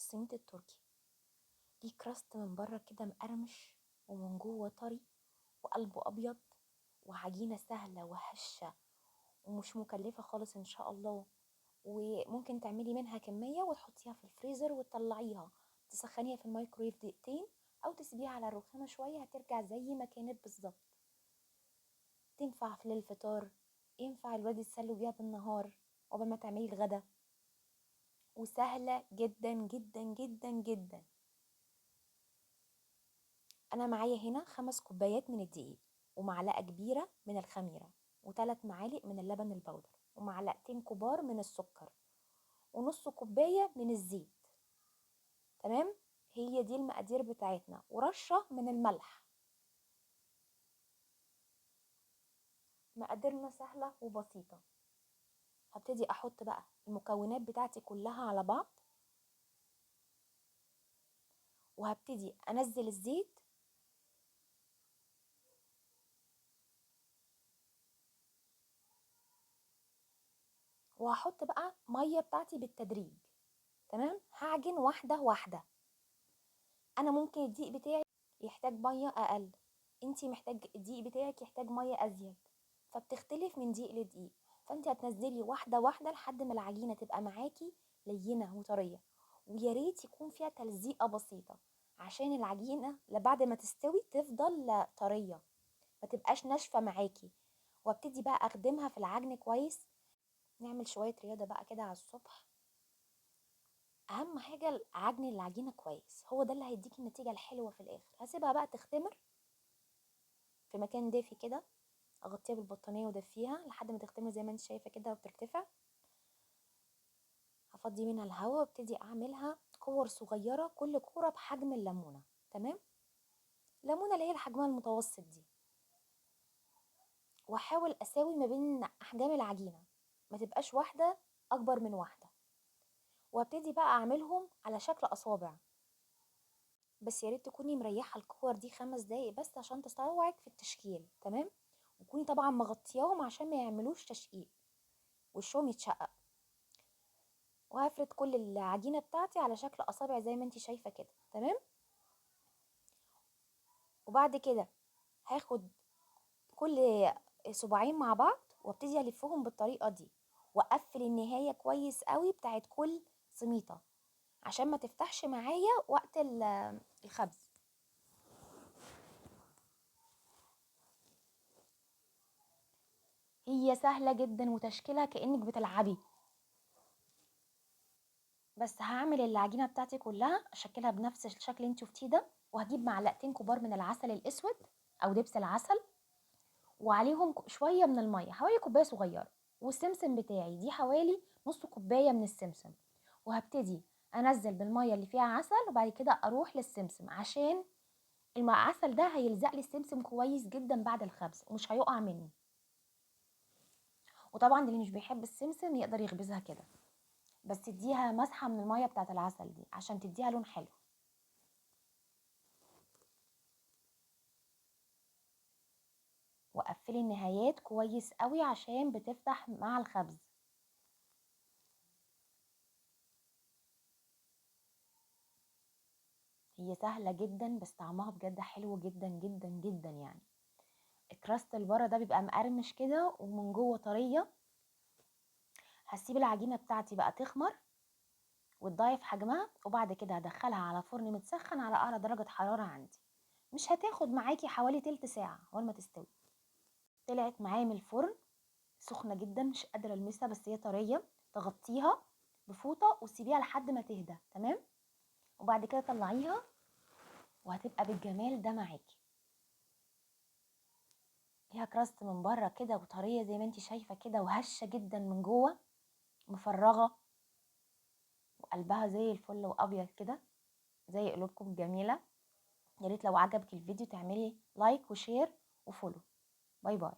السميد التركي. ليه كراست من بره كده مقرمش ومن جوه طري وقلبه ابيض، وعجينه سهله وهشه ومش مكلفه خالص ان شاء الله. وممكن تعملي منها كميه وتحطيها في الفريزر وتطلعيها تسخنيها في الميكرويف دقيقتين، او تسيبيها على الرخامه شويه هترجع زي ما كانت بالظبط. تنفع في للفطار، ينفع الولاد يتسلوا بيها بالنهار قبل ما تعملي الغدا، وسهله جدا جدا جدا جدا. انا معايا هنا 5 كوبايات من الدقيق، ومعلقه كبيره من الخميره، و3 معالق من اللبن البودر، ومعلقتين كبار من السكر، ونص كوبايه من الزيت. تمام، هي دي المقادير بتاعتنا، ورشه من الملح. مقاديرنا سهله وبسيطه. هبتدي احط بقى المكونات بتاعتي كلها على بعض، وهبتدي انزل الزيت، وهحط بقى ميه بتاعتي بالتدريج. تمام، هعجن واحده واحده. انا ممكن الدقيق بتاعي يحتاج ميه اقل، انتي محتاج الدقيق بتاعك يحتاج ميه ازيد، فبتختلف من دقيق لدقيق. فانتي هتنزلي واحده واحده لحد ما العجينه تبقى معاكي لينه وطريه، ويا ريت يكون فيها تلزيقه بسيطه عشان العجينه بعد ما تستوي تفضل طريه، ما تبقاش ناشفه معاكي. وابتدي بقى اخدمها في العجن كويس. نعمل شويه رياضه بقى كده على الصبح. اهم حاجه عجن العجينه كويس، هو ده اللي هيديكي النتيجه الحلوه في الاخر. هسيبها بقى تختمر في مكان دافي كده، اغطيها بالبطانيه وادفيها لحد ما تختمر زي ما انت شايفه كده وترتفع. هفضي منها الهواء وابتدي اعملها كور صغيره، كل كوره بحجم الليمونه. تمام، الليمونه اللي هي حجمها المتوسط دي. واحاول اساوي ما بين احجام العجينه، ما تبقاش واحده اكبر من واحده. وابتدي بقى اعملهم على شكل اصابع، بس يا ريت تكوني مريحه الكور دي 5 دقايق بس عشان تستوعب في التشكيل. تمام، وكوني طبعا مغطياهم عشان ما يعملوش تشقيق وشهم يتشقق. وهفرد كل العجينه بتاعتي على شكل اصابع زي ما انت شايفه كده. تمام، وبعد كده هاخد كل صباعين مع بعض وابتدي الفهم بالطريقه دي، واقفل النهايه كويس قوي بتاعت كل سميطه عشان ما تفتحش معايا وقت الخبز. هي سهله جدا وتشكيلها كانك بتلعبي. بس هعمل العجينه بتاعتي كلها اشكلها بنفس الشكل اللي انت شفتيه ده، وهجيب معلقتين كبار من العسل الاسود او دبس العسل، وعليهم شويه من الميه، حوالي كوبايه صغيره. والسمسم بتاعي دي حوالي نص كوبايه من السمسم. وهبتدي انزل بالميه اللي فيها عسل، وبعد كده اروح للسمسم عشان العسل ده هيلزق لي السمسم كويس جدا بعد الخبز ومش هيقع مني. وطبعا اللي مش بيحب السمسم يقدر يخبزها كده، بس تديها مسحه من الميه بتاعه العسل دي عشان تديها لون حلو. وقفلي النهايات كويس قوي عشان بتفتح مع الخبز. هي سهله جدا بس طعمها بجد حلو جدا جدا جدا يعني. الكراست اللي بره ده بيبقى مقرمش كده ومن جوه طريه. هسيب العجينه بتاعتي بقى تخمر وتضاعف حجمها، وبعد كده هدخلها على فرن متسخن على اعلى درجه حراره عندي. مش هتاخد معاكي حوالي تلت ساعه اول ما تستوي. طلعت معايا من الفرن سخنه جدا، مش قادره المسها بس هي طريه. تغطيها بفوطه وتسيبيها لحد ما تهدى. تمام، وبعد كده طلعيها وهتبقى بالجمال ده معاكي. ليها كراست من بره كده وطريه زي ما انت شايفه كده، وهشه جدا من جوه، مفرغه، وقلبها زي الفل وابيض كده زي قلوبكم الجميله. يا ريت لو عجبك الفيديو تعملي لايك وشير وفولو. باي باي.